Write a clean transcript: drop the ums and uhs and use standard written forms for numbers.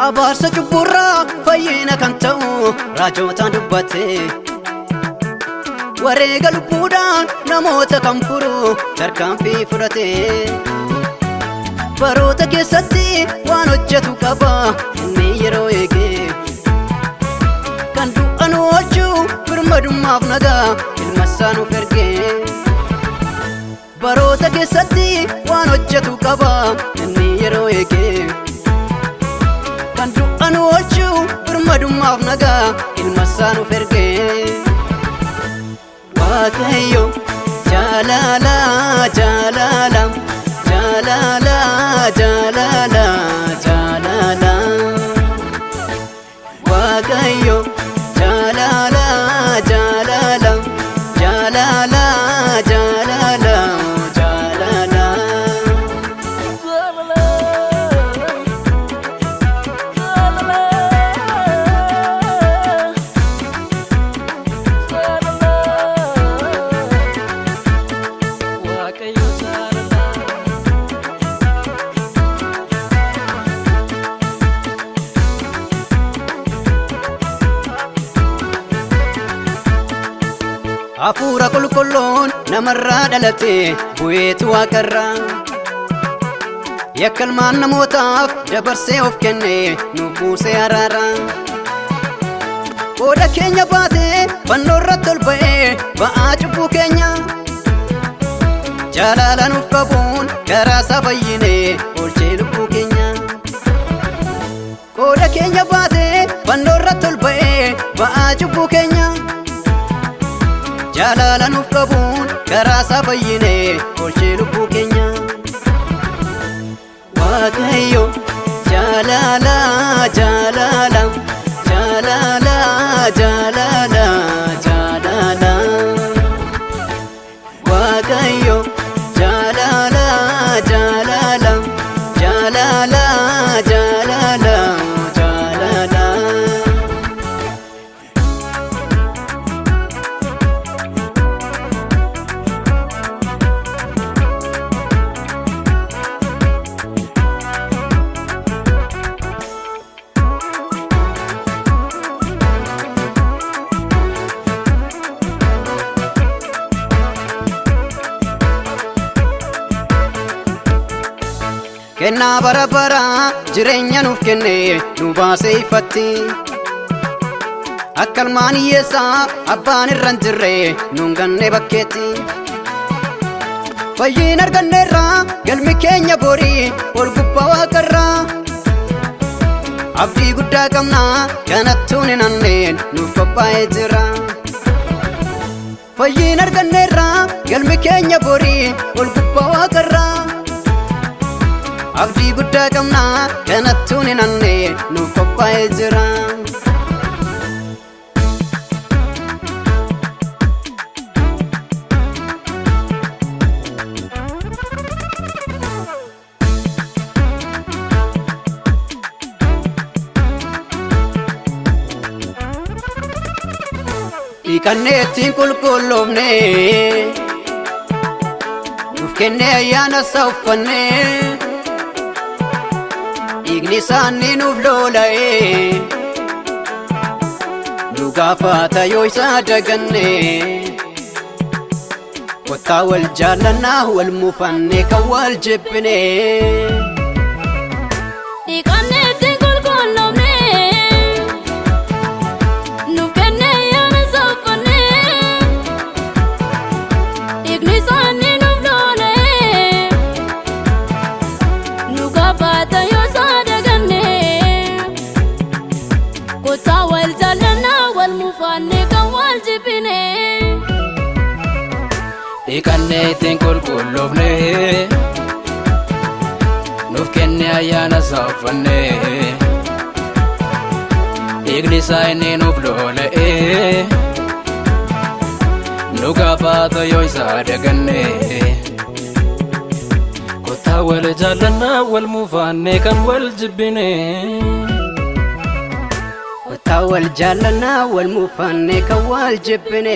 Abaarsa cubburraa fayyina kan ta'u raajootaan dubbate wareega lubbuudhaan namoota kan furu tarkaanfii fudhate baroota keessatti waan hojjetu qaba inni yeroo eege kan du'an oolchuu birmadummaaf nagaa ilma isaa nuuf erge baroota keessatti waan hojjetu qaba inni yeroo eege kan du'an oolchuu birmadummaaf nagaa ilma isaa nuuf erge Waaqayyo jaalala jaalala jaalala jaalala jaalala Waaqayyo jaalala jaalala jaalala jaalala jaalala Hafuura qulqulluun namarraa dhalate bu'eetu waaqarraa yakka ilmaan namootaaf dabarsee of kenne nuuf buusee araara qooda keenya baatee fannoo irratti ol ba'ee ba'aa cubbuu keenya jaalala nuuf qabuun garaa isaa fayyine oolchee lubbuu keenya qooda keenya baatee fannoo irratti ol ba'ee ba'aa cubbuu keenya jaalala nuuf qabuun garaa isaa fayyine oolchee lubbuu keenya Waaqayyo jaalala jaalala jaalala jaalala jaalala Waaqayyo jaalala jaalala jaalala jaalala jaalala Kennaa bara baraa jireenya nuuf kenne nu baasee ifatti akka ilmaan hiyyeessaa abbaan irra hin jirre nuun ganne bakkeetti fayyiin arganneerraa galmi keenya borii ol gubbaa waaqarraa abdii guddaa qabnaa kanattuun hin hanneen nuuf qophaa'ee jira fayyiin arganneerraa galmi keenya borii ol gubbaa waaqarraa abdii guddaa qabnaa kanattuun hin hanneen nuuf qophaa'ee jira dhiqannee ittiin qulqulloofne nuuf kennee ayyaana isaa uffannee dhiigni isaanii nuuf lola'ee nu gaafata yoo isa daganne kottaa wal jaallannaa wal muufannee kan wal jibbine dhiqannee ittiin qulqulloofne nuuf kennee ayyaana isaa uffanne dhiigni isaa inni nuuf lola'ee nu gaafaata yoo isaa daganne kottaa wal jaallannaa wal muufaannee kan wal jibbine kottaa wal jaallannaa wal muufaannee kan wal jibbine